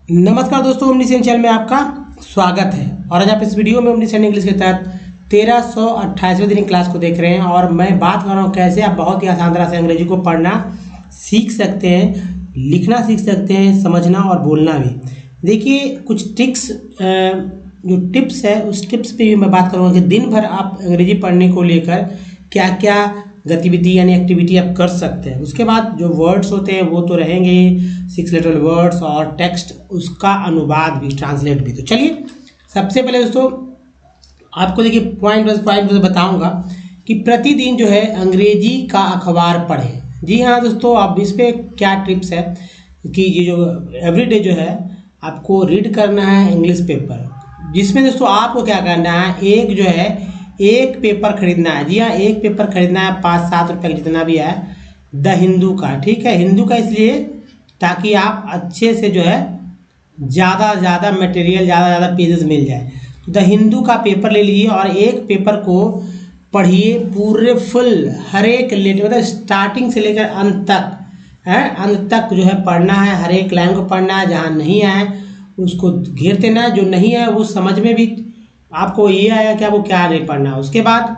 नमस्कार दोस्तों, omniscient channel में आपका स्वागत है। और आज आप इस वीडियो में ओमनीसेंट इंग्लिश के तहत 1328वें दिन की क्लास को देख रहे हैं और मैं बात कर रहा हूँ कैसे आप बहुत ही आसान तरह से अंग्रेजी को पढ़ना सीख सकते हैं, लिखना सीख सकते हैं, समझना और बोलना भी। देखिए कुछ टिप्स जो टिप्स है उस टिप्स पे भी मैं बात करूँगा कि दिन भर आप अंग्रेजी पढ़ने को लेकर क्या क्या गतिविधि यानी एक्टिविटी आप कर सकते हैं। उसके बाद जो वर्ड्स होते हैं वो तो रहेंगे 6 लेटर वर्ड्स और टेक्स्ट, उसका अनुवाद भी, ट्रांसलेट भी। तो चलिए सबसे पहले दोस्तों आपको देखिए पॉइंट बताऊंगा कि प्रतिदिन जो है अंग्रेजी का अखबार पढ़ें। जी हाँ दोस्तों, अब इस पे क्या टिप्स है कि ये जो एवरीडे जो है आपको रीड करना है इंग्लिश पेपर, जिसमें दोस्तों आपको क्या करना है, एक जो है एक पेपर खरीदना है। जी हाँ, एक पेपर खरीदना है 5-7 रुपये जितना भी है, द हिंदू का। ठीक है, हिंदू का इसलिए ताकि आप अच्छे से जो है ज़्यादा मटेरियल, ज़्यादा पेजेस मिल जाए। द हिंदू का पेपर ले लीजिए और एक पेपर को पढ़िए पूरे फुल, हर एक लेटर मतलब स्टार्टिंग से लेकर अंत तक है, अंत तक जो है पढ़ना है। हर एक लाइन को पढ़ना है, जहाँ नहीं आए उसको घेर देना है, जो नहीं है वो समझ में भी आपको ये आया क्या वो क्या नहीं पढ़ना। उसके बाद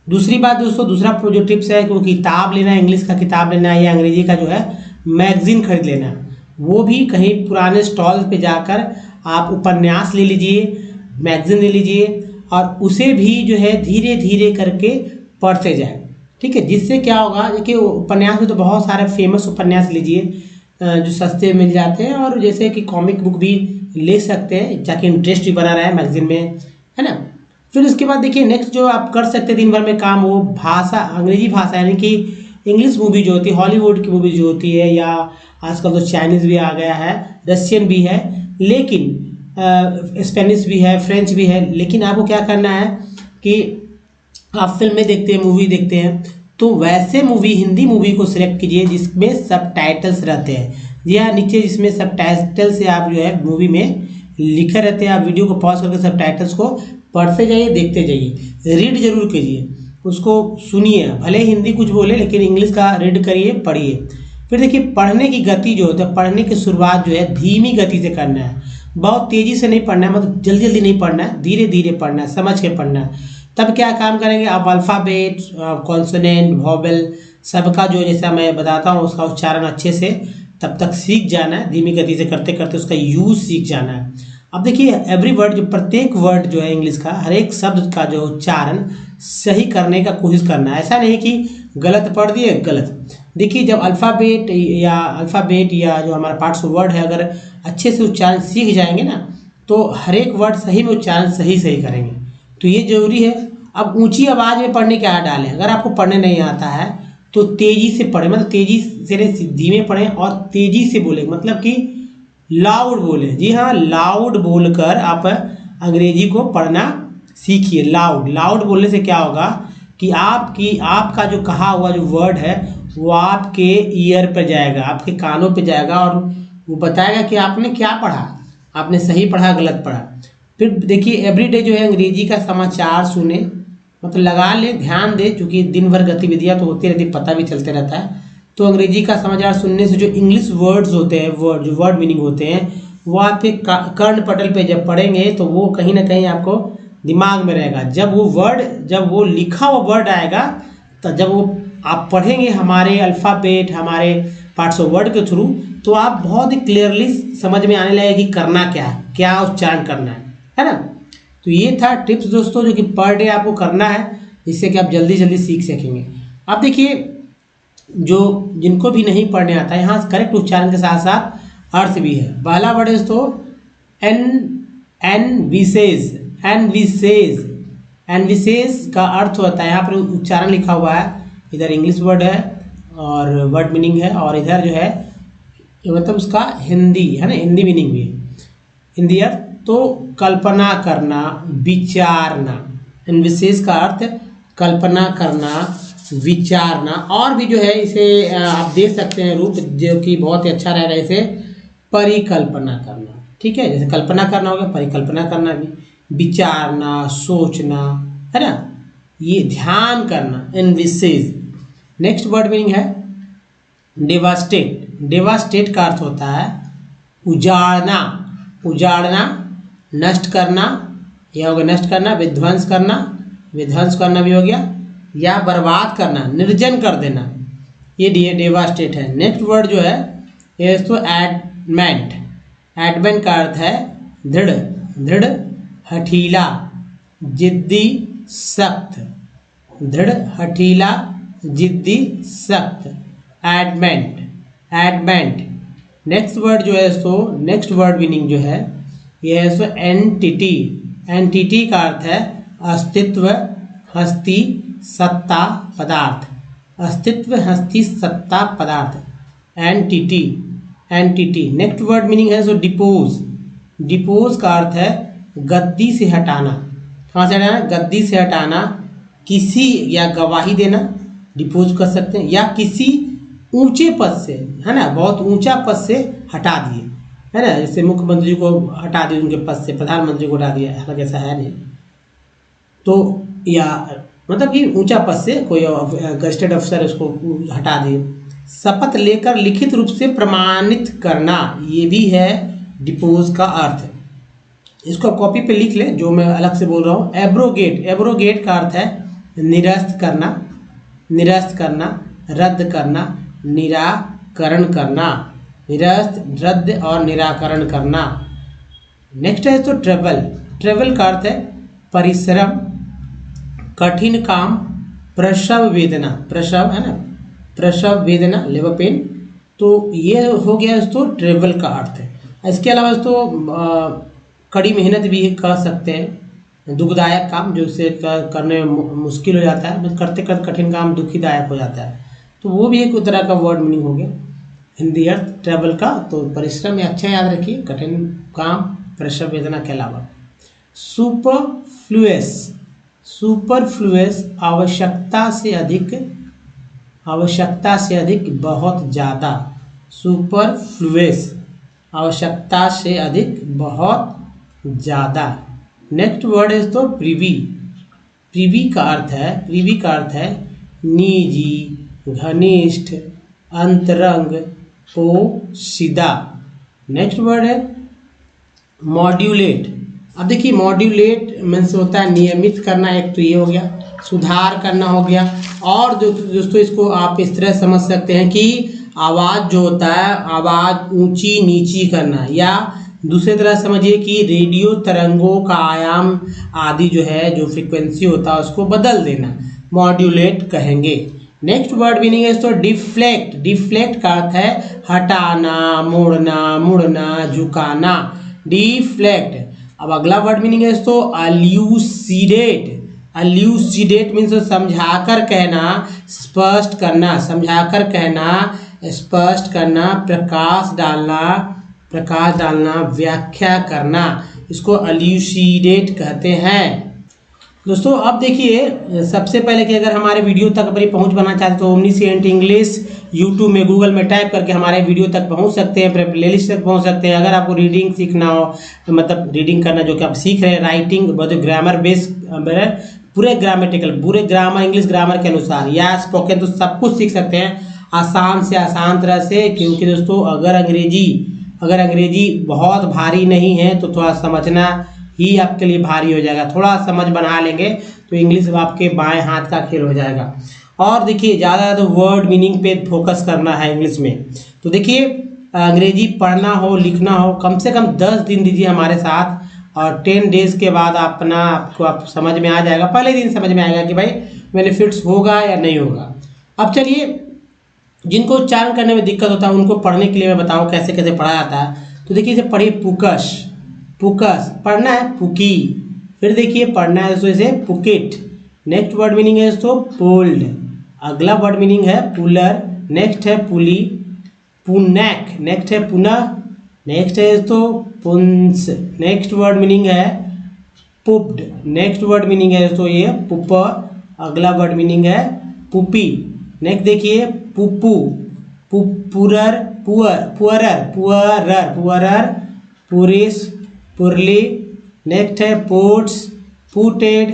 दूसरी बात दोस्तों, दूसरा जो टिप्स है कि वो किताब लेना है, इंग्लिश का किताब लेना है या अंग्रेजी का जो है मैगजीन खरीद लेना। वो भी कहीं पुराने स्टॉल पे जाकर आप उपन्यास ले लीजिए, मैगजीन ले लीजिए और उसे भी जो है धीरे धीरे करके पढ़ते जाए। ठीक है, जिससे क्या होगा, देखिए उपन्यास में तो बहुत सारे फेमस उपन्यास लीजिए जो सस्ते मिल जाते हैं, और जैसे कि कॉमिक बुक भी ले सकते हैं ताकि इंटरेस्ट भी बना रहे मैगजीन में, है ना। फिर उसके बाद देखिए नेक्स्ट जो आप कर सकते हैं दिन भर में काम, वो भाषा, अंग्रेजी भाषा यानी कि इंग्लिश मूवी जो होती है, हॉलीवुड की मूवी जो होती है, या आजकल तो चाइनीज़ भी आ गया है, रशियन भी है, लेकिन स्पेनिश भी है, फ्रेंच भी है। लेकिन आपको क्या करना है कि आप फिल्में देखते हैं, मूवी देखते हैं, तो वैसे मूवी, हिंदी मूवी को सिलेक्ट कीजिए जिसमें सबटाइटल्स रहते हैं। जी हाँ, नीचे जिसमें सबटाइटल से आप जो है मूवी में लिखे रहते हैं, आप वीडियो को पॉज करके सबटाइटल्स को पढ़ते जाइए, देखते जाइए, रीड जरूर कीजिए, उसको सुनिए, भले हिंदी कुछ बोले लेकिन इंग्लिश का रीड करिए, पढ़िए। फिर देखिए पढ़ने की गति जो होता है, पढ़ने की शुरुआत जो है धीमी गति से करना है, बहुत तेज़ी से नहीं पढ़ना है, मतलब जल्दी नहीं पढ़ना है, धीरे धीरे पढ़ना है, समझ के पढ़ना है। तब क्या काम करेंगे आप, अल्फ़ाबेट, कॉन्सोनेंट, वॉवेल सबका जो, जैसा मैं बताता हूँ उसका उच्चारण अच्छे से तब तक सीख जाना है, धीमी गति से करते करते उसका यूज़ सीख जाना है। अब देखिए एवरी वर्ड, जो प्रत्येक वर्ड जो है इंग्लिश का, हर एक शब्द का जो उच्चारण सही करने का कोशिश करना है। ऐसा नहीं कि गलत पढ़ दिए गलत। देखिए जब अल्फ़ाबेट या जो हमारा पार्ट्स ऑफ वर्ड है, अगर अच्छे से उच्चारण सीख जाएंगे ना, तो हर एक वर्ड सही में उच्चारण सही करेंगे, तो ये जरूरी है। अब ऊंची आवाज़ में पढ़ने क्या डालें, अगर आपको पढ़ने नहीं आता है तो तेज़ी से पढ़ें, मतलब तेज़ी से धीमे पढ़ें और तेज़ी से बोलें, मतलब कि लाउड बोलें। जी हाँ, लाउड बोलकर आप अंग्रेजी को पढ़ना सीखिए। लाउड बोलने से क्या होगा कि आपका जो कहा हुआ जो वर्ड है वो आपके ईयर पर जाएगा, आपके कानों पे जाएगा और वो बताएगा कि आपने क्या पढ़ा, आपने सही पढ़ा गलत पढ़ा। फिर देखिए एवरीडे जो है अंग्रेजी का समाचार सुने, मतलब लगा ले, ध्यान दे, क्योंकि दिन भर गतिविधियाँ तो होती रहती, पता भी चलते रहता है। तो अंग्रेजी का समाचार सुनने से जो इंग्लिश वर्ड्स होते हैं, जो वर्ड मीनिंग होते हैं, वो आपके कर्ण पटल पे जब पढ़ेंगे तो वो कहीं ना कहीं आपको दिमाग में रहेगा। जब वो लिखा हुआ वर्ड आएगा, तो जब वो आप पढ़ेंगे हमारे अल्फ़ाबेट, हमारे पार्ट्स ऑफ वर्ड के थ्रू, तो आप बहुत ही क्लियरली समझ में आने लगेगा कि करना क्या है, क्या उच्चारण करना है ना। तो ये था टिप्स दोस्तों जो कि पर डे आपको करना है, जिससे कि आप जल्दी सीख सकेंगे। अब देखिए जो जिनको भी नहीं पढ़ने आता है, यहाँ करेक्ट उच्चारण के साथ साथ अर्थ भी है। पहला वर्ड है दोस्तों एनविसेज का अर्थ होता है, यहाँ पर उच्चारण लिखा हुआ है, इधर इंग्लिश वर्ड है और वर्ड मीनिंग है, और इधर जो है मतलब उसका हिंदी है ना, हिंदी मीनिंग भी है, हिंदी अर्थ। तो कल्पना करना, विचारना, एनविसेज का अर्थ कल्पना करना, विचारना। और भी जो है इसे आप देख सकते हैं रूप जो कि बहुत ही अच्छा रहेगा, इसे परिकल्पना करना। ठीक है, जैसे कल्पना करना हो गया, परिकल्पना करना भी, विचारना, सोचना, है ना, ये ध्यान करना, एनविसेज। नेक्स्ट वर्ड मीनिंग है डेवास्टेट। डेवास्टेट का अर्थ होता है उजाड़ना, उजाड़ना, नष्ट करना, यह हो गया नष्ट करना, विध्वंस करना, विध्वंस करना भी हो गया, या बर्बाद करना, निर्जन कर देना, ये डेवास्टेट है। नेक्स्ट वर्ड जो है ये इसको एडमेंट, एडमेंट का अर्थ है दृढ़, दृढ़, हठीला, जिद्दी, सख्त, दृढ़, हठीला, जिद्दी, सख्त, एडमेंट, एडमेंट। नेक्स्ट वर्ड जो है इसको, नेक्स्ट वर्ड मीनिंग जो है ये है इसको एंटिटी, एंटिटी का अर्थ है अस्तित्व, हस्ती, सत्ता, पदार्थ, अस्तित्व, हस्ती, सत्ता, पदार्थ, entity, entity. Next word meaning है सो डिपोज, डिपोज का अर्थ है गद्दी से हटाना, कहाँ से हटाना, गद्दी से हटाना, किसी या गवाही देना, डिपोज कर सकते हैं, या किसी ऊंचे पद से, है ना, बहुत ऊंचा पद से हटा दिए, है ना, जैसे मुख्यमंत्री को हटा दिए उनके पद से, प्रधानमंत्री को हटा दिया, हालांकि ऐसा है नहीं, तो या मतलब कि ऊंचा पद से कोई गजेटेड अफसर उसको हटा दिए। शपथ लेकर लिखित रूप से प्रमाणित करना, ये भी है डिपोज का अर्थ। इसको कॉपी पे लिख ले जो मैं अलग से बोल रहा हूँ। एब्रोगेट, एब्रोगेट का अर्थ है निरस्त करना, निरस्त करना, रद्द करना, निराकरण करना, निरस्त, रद्द और निराकरण करना। नेक्स्ट है तो ट्रेवल, ट्रेवल का अर्थ है परिश्रम, कठिन काम, प्रसव वेदना, प्रसव है ना, प्रसव वेदना, लेबर पेन, तो ये हो गया इसको ट्रेवल का अर्थ है। इसके अलावा इसको कड़ी मेहनत भी कह सकते हैं, दुखदायक काम जो उसे करने में मुश्किल हो जाता है, करते करते कठिन काम दुखीदायक हो जाता है, तो वो भी एक तरह का वर्ड मीनिंग हो गया हिंदी अर्थ ट्रेवल का। तो परिश्रम अच्छा याद रखिए, कठिन काम, प्रसव वेदना के अलावा। सुपरफ्लुअस, सुपरफ्लुअस आवश्यकता से अधिक, आवश्यकता से अधिक, बहुत ज़्यादा, सुपरफ्लुअस आवश्यकता से अधिक, बहुत ज़्यादा। नेक्स्ट वर्ड है तो प्रिवी, प्रिवी का अर्थ है, प्रिवी का अर्थ है निजी, घनिष्ठ, अंतरंग, पोशीदा। नेक्स्ट वर्ड है मॉड्यूलेट। अब देखिए मॉड्यूलेट मीन्स होता है नियमित करना, एक तो ये हो गया, सुधार करना हो गया, और दोस्तों इसको आप इस तरह समझ सकते हैं कि आवाज़ जो होता है, आवाज़ ऊंची नीची करना, या दूसरी तरह समझिए कि रेडियो तरंगों का आयाम आदि जो है, जो फ्रीक्वेंसी होता है उसको बदल देना, मॉड्यूलेट कहेंगे। नेक्स्ट वर्ड मीनिंग है तो डिफ्लेक्ट, डिफ्लेक्ट का अर्थ है हटाना, मोड़ना, मुड़ना, झुकाना, डिफ्लेक्ट। अब अगला वर्ड मीनिंग है तो एल्यूसिडेट, एल्यूसिडेट मीन्स समझाकर कहना, स्पष्ट करना, समझाकर कहना, स्पष्ट करना, प्रकाश डालना, प्रकाश डालना, व्याख्या करना, इसको एल्यूसिडेट कहते हैं। दोस्तों अब देखिए सबसे पहले कि अगर हमारे वीडियो तक अपनी पहुंच बनाना चाहते हैं तो ओमनीसेंट इंग्लिश यूट्यूब में गूगल में टाइप करके हमारे वीडियो तक पहुंच सकते हैं, प्लेलिस्ट तक पहुंच सकते हैं। अगर आपको रीडिंग सीखना हो, मतलब रीडिंग करना जो कि आप सीख रहे हैं, राइटिंग बहुत ग्रामर बेस्ड, पूरे ग्रामेटिकल, पूरे ग्रामर, इंग्लिश ग्रामर के अनुसार, या स्पोकन, तो सब कुछ सीख सकते हैं आसान से आसान तरह से। क्योंकि दोस्तों अगर अंग्रेजी बहुत भारी नहीं है तो थोड़ा समझना ही आपके लिए भारी हो जाएगा, थोड़ा समझ बना लेंगे तो इंग्लिश आपके बाएं हाथ का खेल हो जाएगा। और देखिए ज़्यादा तो वर्ड मीनिंग पे फोकस करना है इंग्लिश में। तो देखिए अंग्रेजी पढ़ना हो, लिखना हो, कम से कम 10 दिन दीजिए हमारे साथ, और 10 डेज के बाद आपको आप समझ में आ जाएगा, पहले दिन समझ में आएगा कि भाई बेनिफिट्स होगा या नहीं होगा। अब चलिए जिनको उच्चारण करने में दिक्कत होता है उनको पढ़ने के लिए मैं बताऊं कैसे कैसे पढ़ा जाता है। तो देखिए इसे पढ़िए पुकश, पुकस, पढ़ना है पुकी, फिर देखिए पढ़ना है इसको इसे पुकिट। नेक्स्ट वर्ड मीनिंग है इसको पुल्ड, अगला वर्ड मीनिंग है पुलर, नेक्स्ट है पुली, पुनैक, नेक्स्ट है पुनः, नेक्स्ट है इसको पुंस, नेक्स्ट वर्ड मीनिंग है पुप्ड, नेक्स्ट वर्ड मीनिंग है इसको ये पुप, अगला वर्ड मीनिंग है पुपी। नेक्स्ट देखिए पुप्पू, Pooran, poorer, poorer, poorer, puris, पुरली। Next है पुट्स, पुटेड,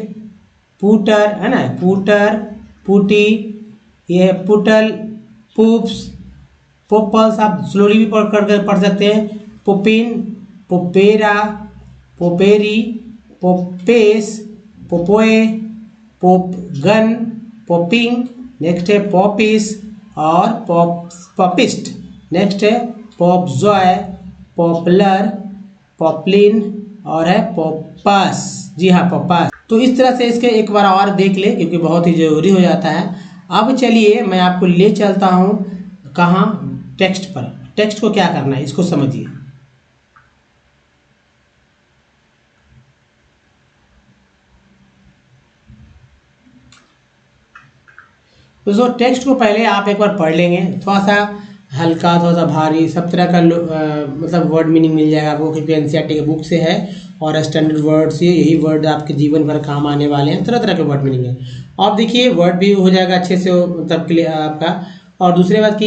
पुटर, है ना, पुटर, पुटी, ये पुटल, पुप्स, पोपल्स, आप स्लोली भी पढ़ सकते हैं, पुपिन, पुपेरा, पोपेरी, पोपेस, पोपोए, पोपगन, पोपिंग, नेक्स्ट है पॉपिस और पॉपिस्ट, नेक्स्ट है पॉपजॉय, पॉपुलर, पॉपलिन और है पॉपस। जी हाँ, पॉपस। तो इस तरह से इसके एक बार और देख ले क्योंकि बहुत ही ज़रूरी हो जाता है। अब चलिए मैं आपको ले चलता हूँ कहाँ, टेक्स्ट पर। टेक्स्ट को क्या करना है इसको समझिए। दोस्तों टेक्स्ट को पहले आप एक बार पढ़ लेंगे, थोड़ा सा हल्का, थोड़ा सा भारी, सब तरह का मतलब वर्ड मीनिंग मिल जाएगा आपको क्योंकि एनसीईआरटी के बुक से है और स्टैंडर्ड वर्ड से यही वर्ड आपके जीवन भर काम आने वाले हैं। तरह तरह के वर्ड मीनिंग है। आप देखिए वर्ड भी हो जाएगा अच्छे से मतलब क्लियर आपका। और दूसरी बात कि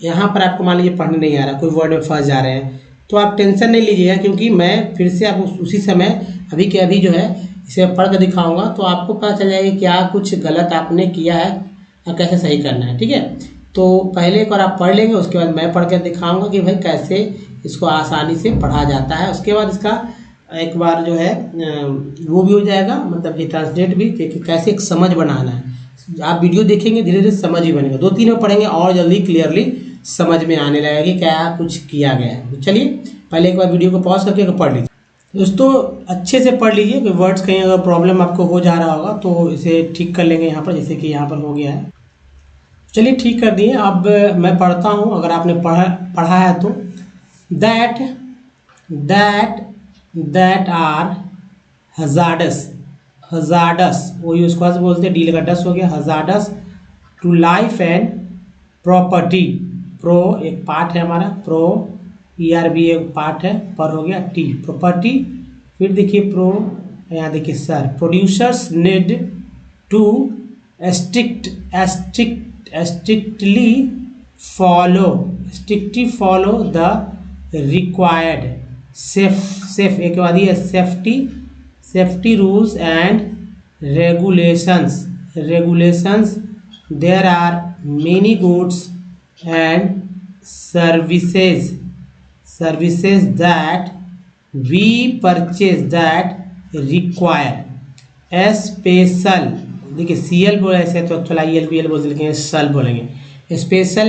यहाँ पर आपको मान लीजिए पढ़ने नहीं आ रहा, कोई वर्ड में फंस जा रहे हैं तो आप टेंशन नहीं लीजिएगा क्योंकि मैं फिर से आपको उसी समय अभी के अभी जो है इसे पढ़ कर दिखाऊंगा तो आपको पता चल जाएगा क्या कुछ गलत आपने किया है और कैसे सही करना है। ठीक है, तो पहले एक बार आप पढ़ लेंगे, उसके बाद मैं पढ़ कर दिखाऊंगा कि भाई कैसे इसको आसानी से पढ़ा जाता है। उसके बाद इसका एक बार जो है वो भी हो जाएगा, मतलब कि ट्रांसलेट भी कि कैसे एक समझ बनाना है। आप वीडियो देखेंगे धीरे धीरे समझ ही बनेगा, 2-3 में पढ़ेंगे और जल्दी क्लियरली समझ में आने लगेगा कि क्या कुछ किया गया है। तो चलिए पहले एक बार वीडियो को पॉज करके पढ़ लीजिए। दोस्तों अच्छे से पढ़ लीजिए कि वर्ड्स कहीं अगर प्रॉब्लम आपको हो जा रहा होगा तो इसे ठीक कर लेंगे यहाँ पर, जैसे कि यहाँ पर हो गया है। चलिए ठीक कर दिए। अब मैं पढ़ता हूँ, अगर आपने पढ़ा है तो दैट आर हजार्डस वो उसको बोलते हैं, डी लगा डस हो गया, hazardous to life and property. Pro एक पार्ट है हमारा, प्रो ERB एक पार्ट है, पर हो गया टी, प्रॉपर्टी। फिर देखिए प्रो, यहाँ देखिए sir, producers need to strictly follow the required safe एक बाद ये safety rules and regulations. There are many goods and services that we purchase that require a special, देखिए CL बोले ऐसे तो थोड़ा ELBL बोल देंगे, सल बोलेंगे, स्पेशल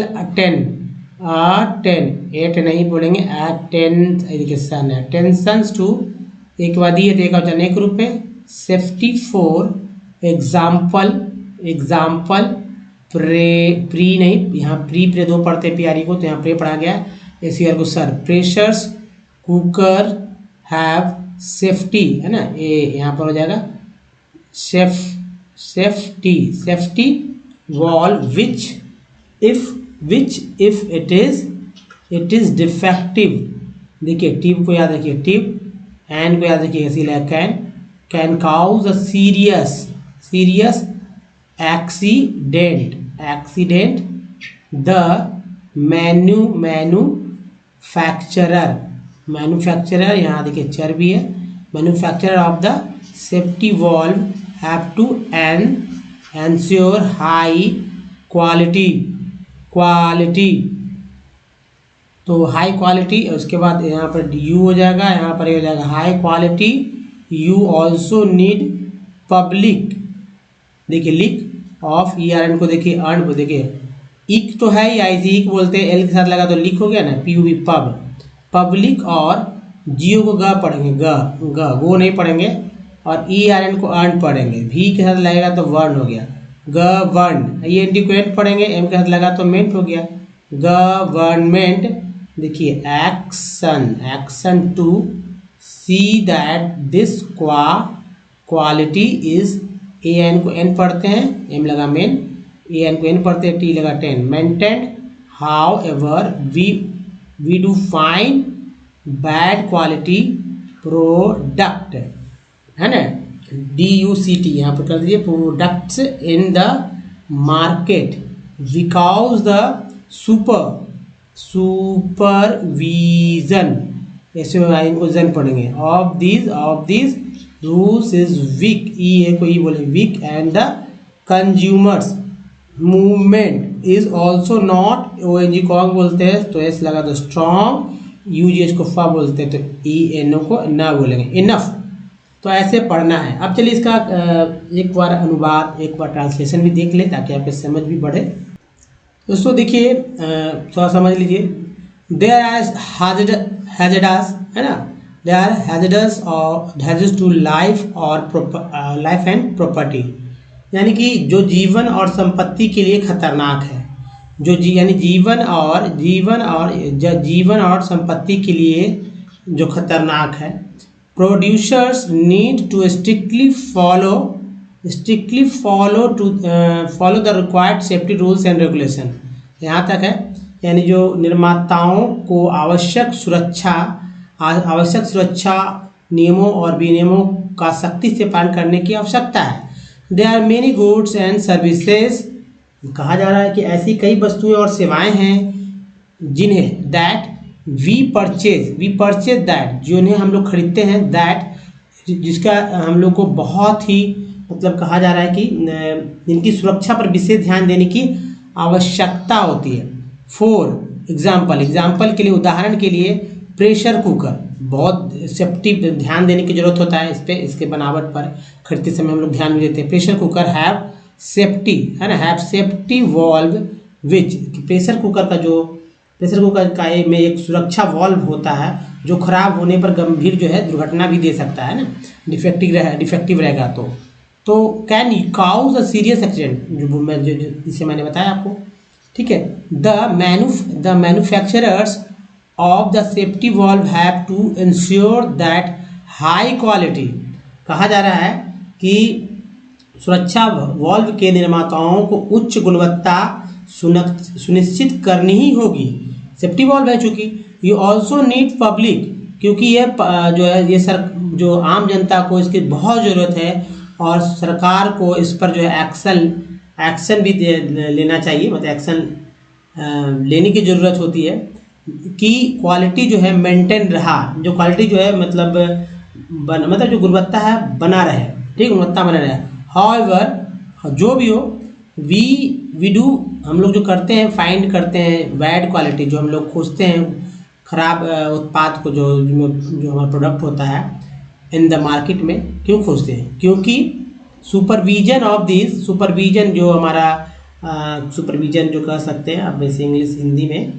एट नहीं बोलेंगे, अटेंशन टू एक बाद ये देखा अनेक रूप में, सेफ्टी फॉर एग्जाम्पल प्री नहीं, यहाँ प्री 2 पढ़ते प्यारी को तो यहाँ प्रे पढ़ा गया, SCR को sir, pressures cooker have safety है ना, ये यहाँ पर हो जाएगा safety wall which if it is defective. देखिए टिप को याद रखिए, टिप एंड को याद रखिए, इसीलिए can cause a serious accident the manufacturer यहाँ देखिए चर्बी है, manufacturer of the safety valve have to ensure high quality तो हाई क्वालिटी। उसके बाद यहाँ पर यू हो जाएगा, यहाँ पर ये हो जाएगा high quality. You also need public, देखिए लिक ऑफ ERN को देखिए, अर्न को देखिए, इक तो है ही IC बोलते हैं, एल के साथ लगा तो लिक हो गया ना, PUB पब्लिक, और जियो को ग पढ़ेंगे, ग वो नहीं पढ़ेंगे, और ERN को अर्न पढ़ेंगे, भी के साथ लगेगा तो वर्न हो गया, गवर्न, ENT को एंट पढ़ेंगे, एम के साथ लगा तो मेंट हो गया, गवर्नमेंट। देखिए action to see that this quality is, AN को एन पढ़ते हैं, एम लगा मेन, AN को एन पढ़ते हैं, टी लगा 10, maintain. However we do find bad quality product है ना, DUCT यहाँ पर कर दीजिए, products in the market because the supervision, ऐसे इनको जन पढ़ेंगे, of this rules is weak, ई को ई बोले weak, and the consumers movement is also not, ONG कॉन्ग बोलते हैं तो एस लगा दो स्ट्रॉन्ग, UGH को फ बोलते हैं, तो ENO को न बोलेंगे, इनफ। तो ऐसे पढ़ना है। अब चलिए इसका एक बार अनुवाद, एक बार ट्रांसलेशन भी देख ले ताकि आपकी समझ भी बढ़े। दोस्तों देखिए, थोड़ा समझ लीजिए। देयर आर हैजर्डस, है ना, they are hazardous to life और लाइफ एंड प्रॉपर्टी, यानी कि जो जीवन और संपत्ति के लिए खतरनाक है, यानी जीवन और संपत्ति के लिए जो खतरनाक है। Producers need to strictly follow the required safety rules and regulation, यहाँ तक है। यानी जो निर्माताओं को आवश्यक सुरक्षा नियमों और विनियमों का सख्ती से पालन करने की आवश्यकता है। There are many goods and services, कहा जा रहा है कि ऐसी कई वस्तुएं और सेवाएं हैं जिन्हें दैट वी परचेज दैट, जिन्हें हम लोग खरीदते हैं, दैट जिसका हम लोग को बहुत ही मतलब कहा जा रहा है कि इनकी सुरक्षा पर विशेष ध्यान देने की आवश्यकता होती है। फॉर एग्जाम्पल के लिए, उदाहरण के लिए प्रेशर कुकर, बहुत सेफ्टी ध्यान देने की जरूरत होता है इस पे, इसके बनावट पर खरीदते समय हम लोग ध्यान भी देते हैं। प्रेशर कुकर हैव सेफ्टी, है ना, have safety valve which, pressure cooker का में एक सुरक्षा वॉल्व होता है जो खराब होने पर गंभीर जो है दुर्घटना भी दे सकता है ना, डिफेक्टिव रहेगा तो can cause a serious accident, जिसे मैंने बताया आपको, ठीक है। The manufacturers of the safety valve have to ensure that high quality, कहा जा रहा है कि सुरक्षा वॉल्व के निर्माताओं को उच्च गुणवत्ता सुनिश्चित करनी ही होगी। सेफ्टी वॉल्व है चूंकि, यू ऑल्सो नीड पब्लिक, क्योंकि ये जो है ये जो आम जनता को इसकी बहुत ज़रूरत है और सरकार को इस पर जो है एक्शन भी लेना चाहिए, मतलब एक्शन लेने की ज़रूरत होती है कि क्वालिटी जो है मेंटेन रहा, जो क्वालिटी जो है मतलब जो गुणवत्ता है बना रहे, ठीक, गुणवत्ता बना रहे। हाउएवर, जो भी हो, वी डू, हम लोग जो करते हैं, फाइंड करते हैं बैड क्वालिटी, जो हम लोग खोजते हैं खराब उत्पाद को, जो हमारा प्रोडक्ट होता है इन द मार्केट में, क्यों खोजते हैं? क्योंकि सुपरविजन ऑफ दिस, सुपरविजन जो हमारा सुपरविजन जो कह सकते हैं आप वैसे इंग्लिश हिंदी में,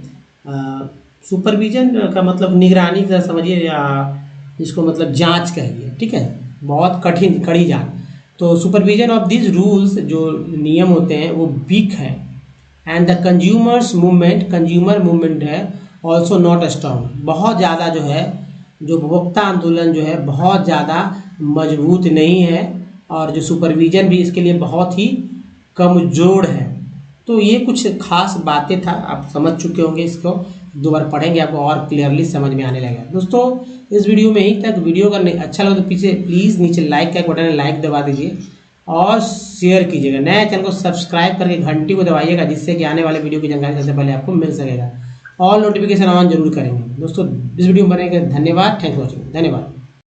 सुपरविजन का मतलब निगरानी का समझिए, या इसको मतलब जांच कहिए, ठीक है, बहुत कड़ी जांच। तो सुपरविजन ऑफ दिस रूल्स, जो नियम होते हैं वो वीक है। एंड द कंज्यूमर मूवमेंट है ऑल्सो नॉट स्ट्रॉन्ग, बहुत ज़्यादा जो है, जो उपभोक्ता आंदोलन जो है बहुत ज़्यादा मजबूत नहीं है, और जो सुपरविजन भी इसके लिए बहुत ही कमज़ोर है। तो ये कुछ खास बातें था, आप समझ चुके होंगे, इसको दो बार पढ़ेंगे आपको और क्लियरली समझ में आने लगेगा। दोस्तों इस वीडियो में यहीं तक। वीडियो अगर अच्छा लगे तो पीछे प्लीज़ नीचे लाइक का बटन है, लाइक दबा दीजिए और शेयर कीजिएगा। नए चैनल को सब्सक्राइब करके घंटी को दबाइएगा, जिससे कि आने वाले वीडियो की जानकारी सबसे पहले आपको मिल सकेगा। ऑल नोटिफिकेशन ऑन जरूर करेंगे। दोस्तों इस वीडियो में बनेगा। धन्यवाद, थैंक फॉर वॉचिंग, धन्यवाद।